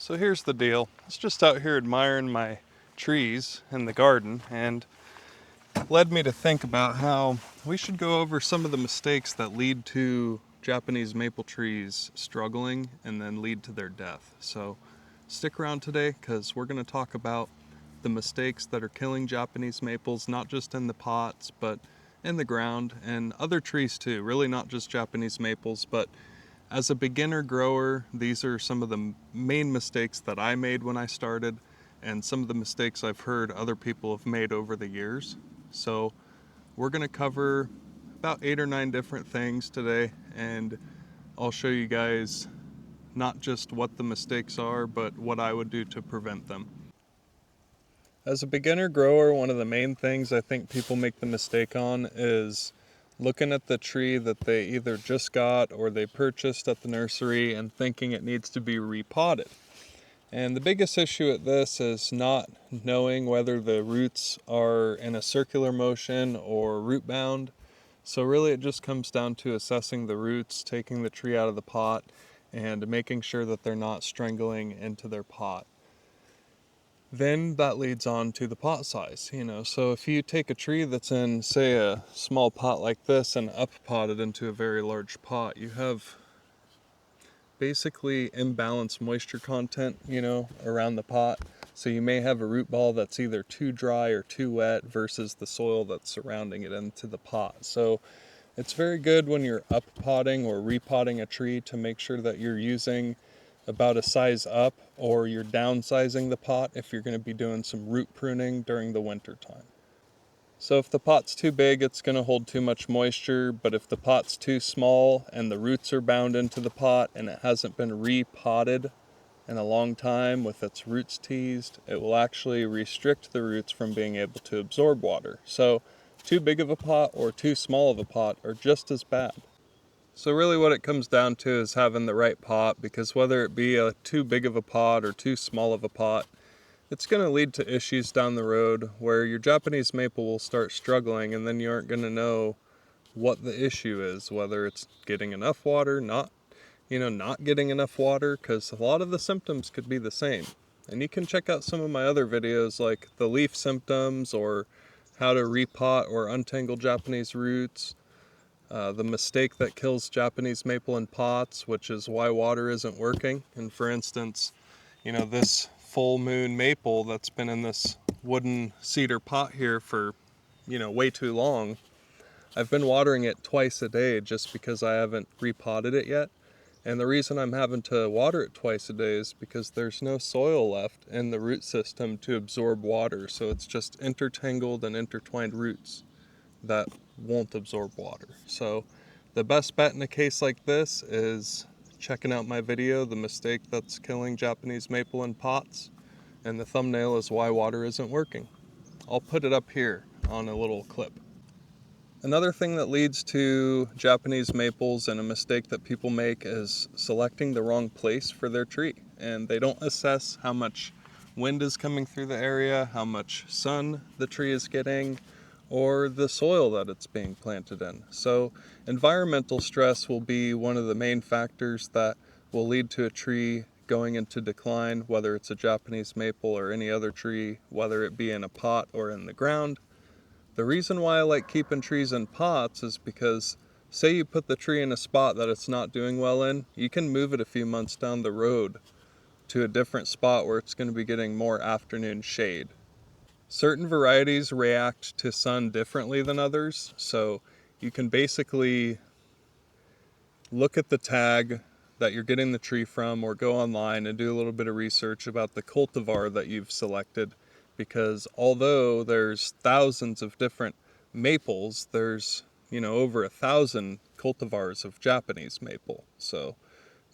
So here's the deal. I was just out here admiring my trees in the garden, and led me to think about how we should go over some of the mistakes that lead to Japanese maple trees struggling and then lead to their death. So stick around today because we're going to talk about the mistakes that are killing Japanese maples, not just in the pots, but in the ground and other trees too. Really not just Japanese maples, but as a beginner grower, these are some of the main mistakes that I made when I started and some of the mistakes I've heard other people have made over the years. So we're going to cover about 8 or 9 different things today, and I'll show you guys not just what the mistakes are, but what I would do to prevent them. As a beginner grower, one of the main things I think people make the mistake on is looking at the tree that they either just got or they purchased at the nursery and thinking it needs to be repotted. And the biggest issue at this is not knowing whether the roots are in a circular motion or rootbound. So really it just comes down to assessing the roots, taking the tree out of the pot, and making sure that they're not strangling into their pot. Then that leads on to the pot size, so if you take a tree that's in, say, a small pot like this and up pot it into a very large pot, you have basically imbalanced moisture content, around the pot. So you may have a root ball that's either too dry or too wet versus the soil that's surrounding it into the pot. So it's very good when you're up potting or repotting a tree to make sure that you're using about a size up, or you're downsizing the pot if you're going to be doing some root pruning during the winter time. So if the pot's too big, it's going to hold too much moisture, but if the pot's too small and the roots are bound into the pot and it hasn't been repotted in a long time with its roots teased, it will actually restrict the roots from being able to absorb water. So too big of a pot or too small of a pot are just as bad. So really what it comes down to is having the right pot, because whether it be a too big of a pot or too small of a pot, it's going to lead to issues down the road where your Japanese maple will start struggling, and then you aren't going to know what the issue is, whether it's getting enough water, not getting enough water, because a lot of the symptoms could be the same. And you can check out some of my other videos like the leaf symptoms or how to repot or untangle Japanese roots. The mistake that kills Japanese maple in pots, which is why water isn't working. And for instance, this full moon maple that's been in this wooden cedar pot here for, way too long, I've been watering it twice a day just because I haven't repotted it yet. And the reason I'm having to water it twice a day is because there's no soil left in the root system to absorb water. So it's just intertangled and intertwined roots that won't absorb water. So the best bet in a case like this is checking out my video, The Mistake That's Killing Japanese Maple in Pots, and the thumbnail is why water isn't working. I'll put it up here on a little clip. Another thing that leads to Japanese maples and a mistake that people make is selecting the wrong place for their tree, and they don't assess how much wind is coming through the area, how much sun the tree is getting, or the soil that it's being planted in. So environmental stress will be one of the main factors that will lead to a tree going into decline, whether it's a Japanese maple or any other tree, whether it be in a pot or in the ground. The reason why I like keeping trees in pots is because say you put the tree in a spot that it's not doing well in, you can move it a few months down the road to a different spot where it's going to be getting more afternoon shade. Certain varieties react to sun differently than others, so you can basically look at the tag that you're getting the tree from or go online and do a little bit of research about the cultivar that you've selected, because although there's thousands of different maples, there's over 1,000 cultivars of Japanese maple. So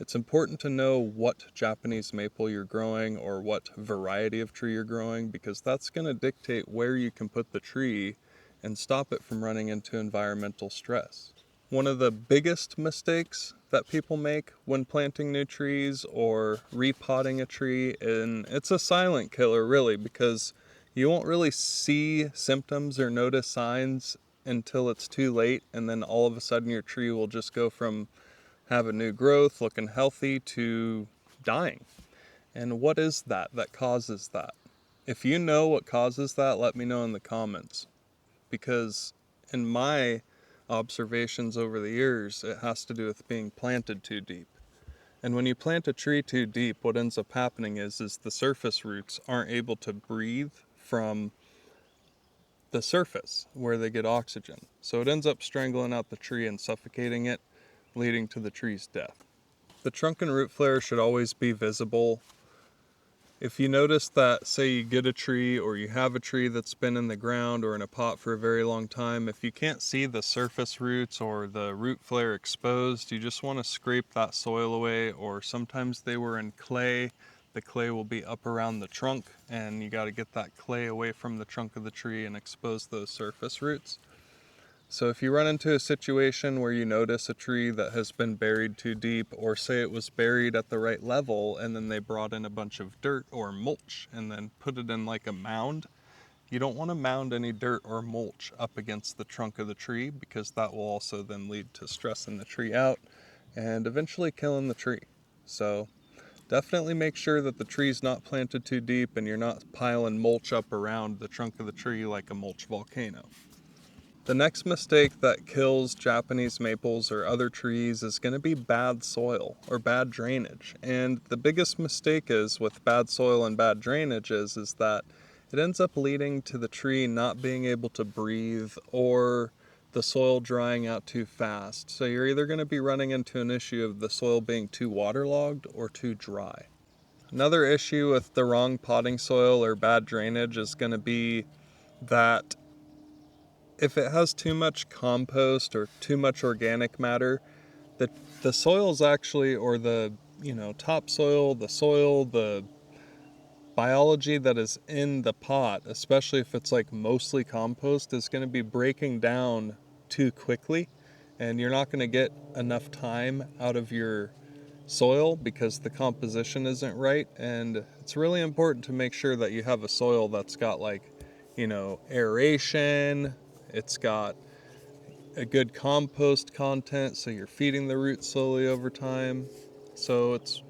it's important to know what Japanese maple you're growing or what variety of tree you're growing, because that's going to dictate where you can put the tree and stop it from running into environmental stress. One of the biggest mistakes that people make when planting new trees or repotting a tree, and it's a silent killer really, because you won't really see symptoms or notice signs until it's too late, and then all of a sudden your tree will just go from have a new growth, looking healthy, to dying. And what is that causes that? If you know what causes that, let me know in the comments. Because in my observations over the years, it has to do with being planted too deep. And when you plant a tree too deep, what ends up happening is the surface roots aren't able to breathe from the surface where they get oxygen. So it ends up strangling out the tree and suffocating it, leading to the tree's death. The trunk and root flare should always be visible. If you notice that, say you get a tree or you have a tree that's been in the ground or in a pot for a very long time, if you can't see the surface roots or the root flare exposed, you just want to scrape that soil away, or sometimes they were in clay. The clay will be up around the trunk and you got to get that clay away from the trunk of the tree and expose those surface roots. So if you run into a situation where you notice a tree that has been buried too deep, or say it was buried at the right level and then they brought in a bunch of dirt or mulch and then put it in like a mound, you don't want to mound any dirt or mulch up against the trunk of the tree, because that will also then lead to stressing the tree out and eventually killing the tree. So definitely make sure that the tree's not planted too deep and you're not piling mulch up around the trunk of the tree like a mulch volcano. The next mistake that kills Japanese maples or other trees is going to be bad soil or bad drainage. And the biggest mistake is with bad soil and bad drainage is that it ends up leading to the tree not being able to breathe, or the soil drying out too fast. So you're either going to be running into an issue of the soil being too waterlogged or too dry. Another issue with the wrong potting soil or bad drainage is going to be that if it has too much compost or too much organic matter, the soil's actually, or the topsoil, the soil, the biology that is in the pot, especially if it's like mostly compost, is going to be breaking down too quickly, and you're not going to get enough time out of your soil because the composition isn't right. And it's really important to make sure that you have a soil that's got aeration, it's got a good compost content, so you're feeding the roots slowly over time. So it's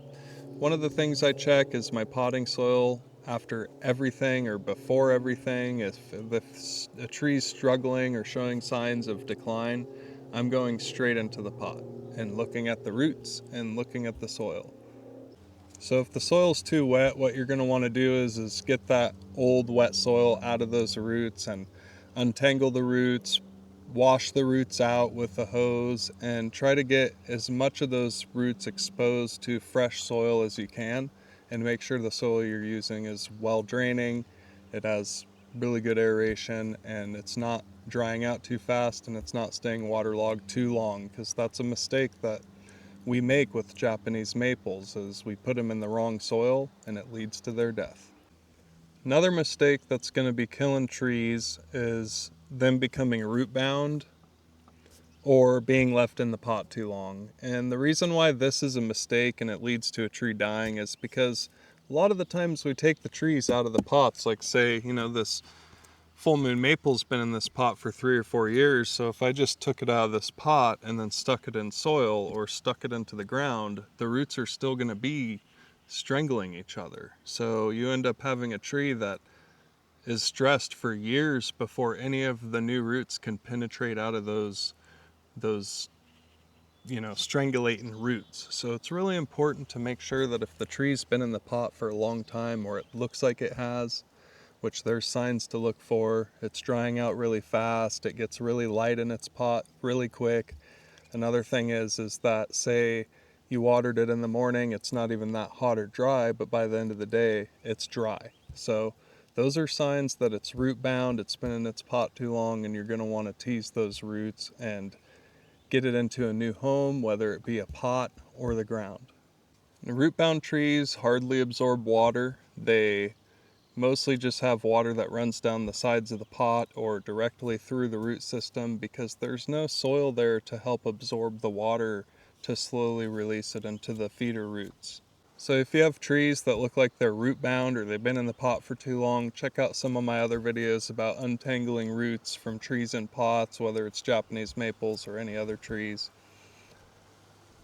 one of the things I check is my potting soil after everything or before everything. If a tree's struggling or showing signs of decline, I'm going straight into the pot and looking at the roots and looking at the soil. So if the soil's too wet, what you're going to want to do is get that old wet soil out of those roots and untangle the roots, wash the roots out with a hose, and try to get as much of those roots exposed to fresh soil as you can, and make sure the soil you're using is well draining, it has really good aeration, and it's not drying out too fast, and it's not staying waterlogged too long, because that's a mistake that we make with Japanese maples, is we put them in the wrong soil and it leads to their death. Another mistake that's going to be killing trees is them becoming root bound or being left in the pot too long. And the reason why this is a mistake and it leads to a tree dying is because a lot of the times we take the trees out of the pots, like say, this full moon maple's been in this pot for 3 or 4 years, so if I just took it out of this pot and then stuck it in soil or stuck it into the ground, the roots are still going to be strangling each other. So you end up having a tree that is stressed for years before any of the new roots can penetrate out of those strangulating roots. So it's really important to make sure that if the tree's been in the pot for a long time, or it looks like it has, which there's signs to look for, it's drying out really fast, it gets really light in its pot really quick. Another thing is that, say you watered it in the morning, it's not even that hot or dry, but by the end of the day it's dry. So those are signs that it's root bound, it's been in its pot too long, and you're going to want to tease those roots and get it into a new home, whether it be a pot or the ground. The root bound trees hardly absorb water. They mostly just have water that runs down the sides of the pot or directly through the root system, because there's no soil there to help absorb the water to slowly release it into the feeder roots. So if you have trees that look like they're root bound or they've been in the pot for too long, check out some of my other videos about untangling roots from trees in pots, whether it's Japanese maples or any other trees.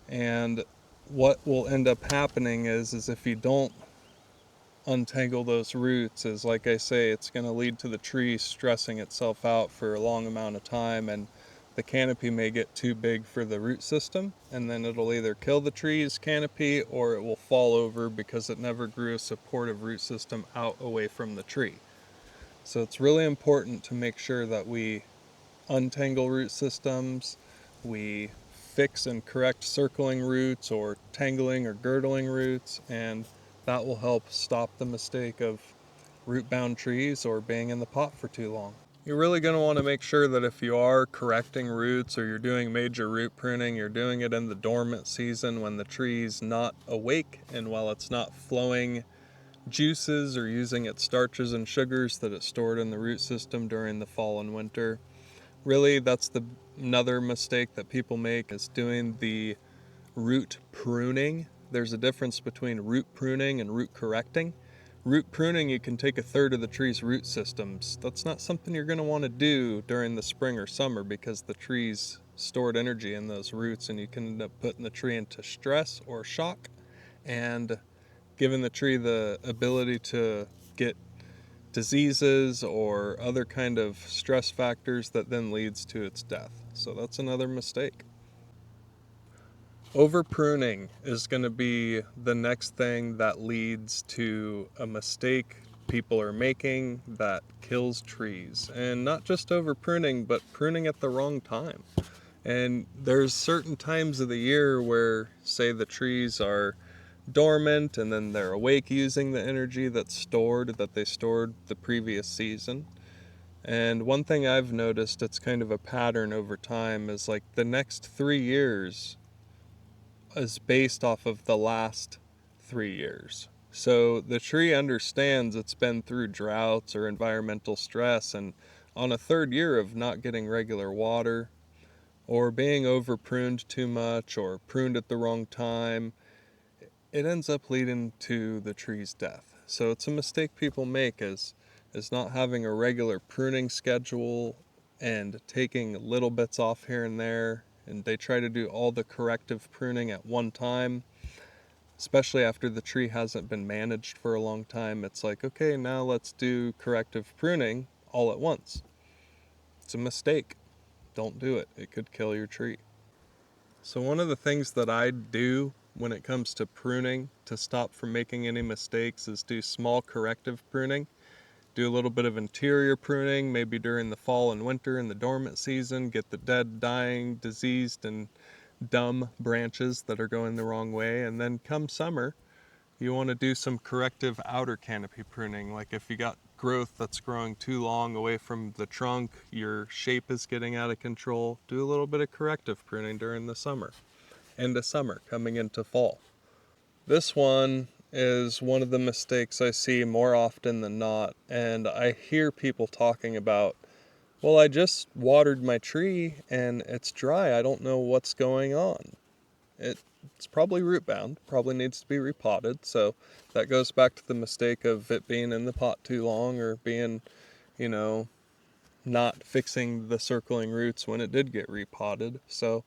And what will end up happening is if you don't untangle those roots is, like I say, it's going to lead to the tree stressing itself out for a long amount of time, and the canopy may get too big for the root system, and then it'll either kill the tree's canopy or it will fall over because it never grew a supportive root system out away from the tree. So it's really important to make sure that we untangle root systems, we fix and correct circling roots or tangling or girdling roots, and that will help stop the mistake of root bound trees or being in the pot for too long. You're really going to want to make sure that if you are correcting roots or you're doing major root pruning, you're doing it in the dormant season when the tree's not awake and while it's not flowing juices or using its starches and sugars that it stored in the root system during the fall and winter. Really, that's another mistake that people make is doing the root pruning. There's a difference between root pruning and root correcting. Root pruning, you can take a third of the tree's root systems. That's not something you're going to want to do during the spring or summer because the tree's stored energy in those roots, and you can end up putting the tree into stress or shock and giving the tree the ability to get diseases or other kind of stress factors that then leads to its death. So that's another mistake. Over pruning is going to be the next thing that leads to a mistake people are making that kills trees. And not just over pruning, but pruning at the wrong time. And there's certain times of the year where, say, the trees are dormant and then they're awake using the energy that they stored the previous season. And one thing I've noticed, it's kind of a pattern over time, is like the next 3 years is based off of the last 3 years. So the tree understands it's been through droughts or environmental stress, and on a third year of not getting regular water or being over pruned too much or pruned at the wrong time, it ends up leading to the tree's death. So it's a mistake people make is not having a regular pruning schedule and taking little bits off here and there, and they try to do all the corrective pruning at one time, especially after the tree hasn't been managed for a long time. It's like, okay, now let's do corrective pruning all at once. It's a mistake. Don't do it. It could kill your tree. So one of the things that I do when it comes to pruning to stop from making any mistakes is do small corrective pruning. Do a little bit of interior pruning, maybe during the fall and winter in the dormant season, get the dead, dying, diseased, and dumb branches that are going the wrong way. And then come summer, you want to do some corrective outer canopy pruning. Like if you got growth that's growing too long away from the trunk, your shape is getting out of control, do a little bit of corrective pruning during the summer. End of summer, coming into fall. This one is one of the mistakes I see more often than not, and I hear people talking about, well, I just watered my tree and it's dry, I don't know what's going on. It's probably root bound, probably needs to be repotted, so that goes back to the mistake of it being in the pot too long or being, you know, not fixing the circling roots when it did get repotted. So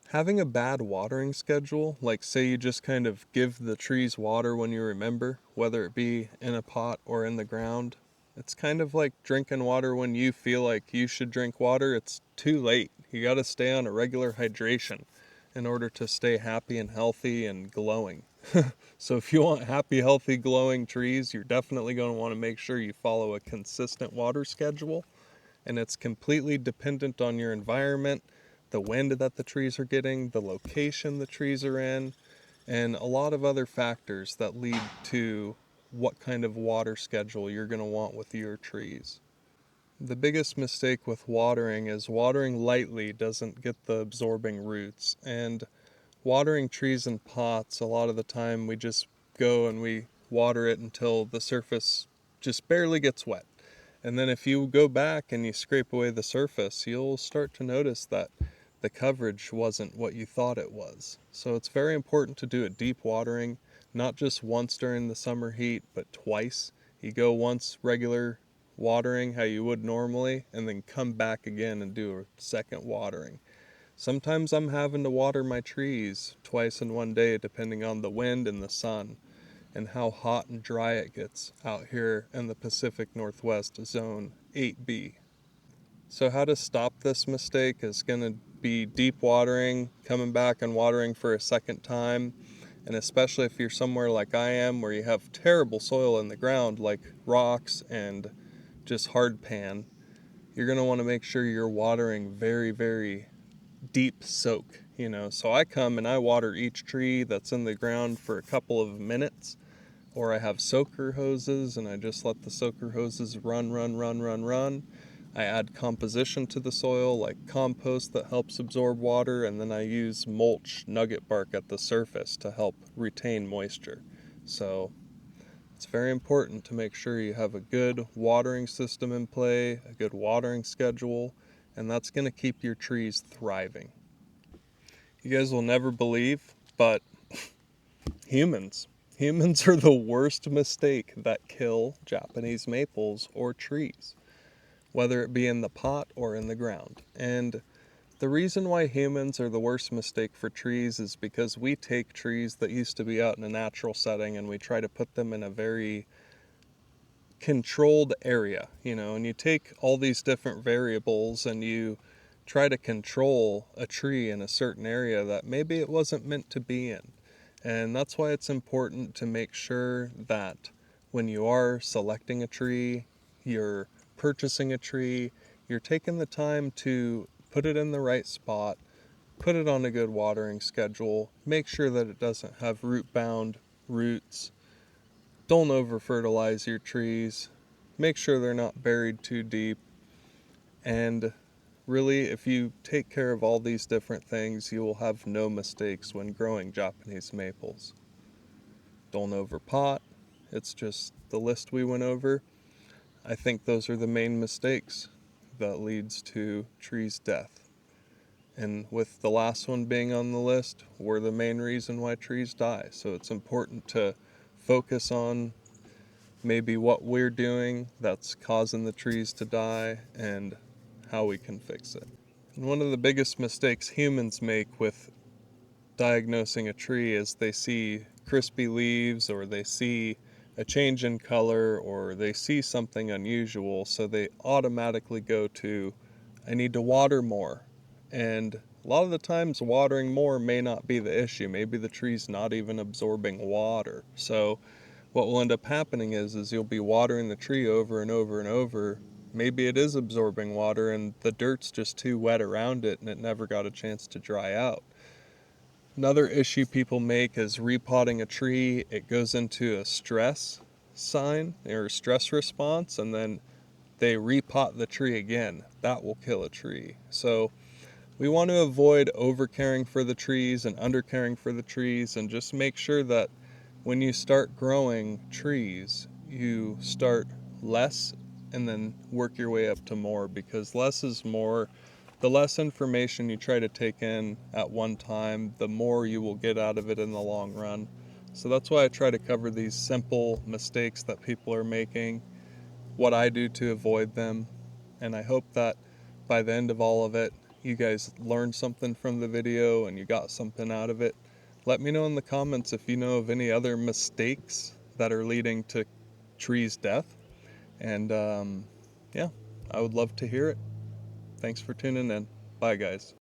having a bad watering schedule, like say you just kind of give the trees water when you remember, whether it be in a pot or in the ground, it's kind of like drinking water when you feel like you should drink water. It's too late. You got to stay on a regular hydration in order to stay happy and healthy and glowing. So if you want happy, healthy, glowing trees, you're definitely going to want to make sure you follow a consistent water schedule, and it's completely dependent on your environment, the wind that the trees are getting, the location the trees are in, and a lot of other factors that lead to what kind of water schedule you're going to want with your trees. The biggest mistake with watering is watering lightly doesn't get the absorbing roots, and watering trees in pots, a lot of the time we just go and we water it until the surface just barely gets wet. And then if you go back and you scrape away the surface, you'll start to notice that the coverage wasn't what you thought it was. So it's very important to do a deep watering, not just once during the summer heat, but twice. You go once regular watering how you would normally, and then come back again and do a second watering. Sometimes I'm having to water my trees twice in one day depending on the wind and the sun. and how hot and dry it gets out here in the Pacific Northwest Zone 8B. So how to stop this mistake is going to be deep watering, coming back and watering for a second time, and especially if you're somewhere like I am where you have terrible soil in the ground like rocks and just hard pan, you're going to want to make sure you're watering very, very deep soak, So I come and I water each tree that's in the ground for a couple of minutes, or I have soaker hoses and I just let the soaker hoses run, run, run, run, run. I add composition to the soil like compost that helps absorb water, and then I use mulch nugget bark at the surface to help retain moisture. So it's very important to make sure you have a good watering system in play, a good watering schedule, and that's going to keep your trees thriving. You guys will never believe, but humans. Humans are the worst mistake that kill Japanese maples or trees, whether it be in the pot or in the ground. And the reason why humans are the worst mistake for trees is because we take trees that used to be out in a natural setting and we try to put them in a very controlled area, and you take all these different variables and you try to control a tree in a certain area that maybe it wasn't meant to be in. And that's why it's important to make sure that when you are selecting a tree, you're purchasing a tree, you're taking the time to put it in the right spot, put it on a good watering schedule, make sure that it doesn't have root-bound roots. Don't over fertilize your trees. Make sure they're not buried too deep. And really, if you take care of all these different things, you will have no mistakes when growing Japanese maples. Don't overpot. It's just the list we went over. I think those are the main mistakes that leads to trees' death. And with the last one being on the list, we're the main reason why trees die. So it's important to focus on maybe what we're doing that's causing the trees to die and how we can fix it. And one of the biggest mistakes humans make with diagnosing a tree is they see crispy leaves, or they see a change in color, or they see something unusual, so they automatically go to, I need to water more. And a lot of the times watering more may not be the issue. Maybe the tree's not even absorbing water. So what will end up happening is you'll be watering the tree over and over and over. Maybe it is absorbing water and the dirt's just too wet around it and it never got a chance to dry out. Another issue people make is repotting a tree. It goes into a stress sign or stress response, and then they repot the tree again. That will kill a tree. So we want to avoid over caring for the trees and under caring for the trees, and just make sure that when you start growing trees, you start less and then work your way up to more, because less is more. The less information you try to take in at one time, the more you will get out of it in the long run. So that's why I try to cover these simple mistakes that people are making, what I do to avoid them, and I hope that by the end of all of it, you guys learned something from the video and you got something out of it. Let me know in the comments if you know of any other mistakes that are leading to trees' death. And yeah, I would love to hear it. Thanks for tuning in. Bye, guys.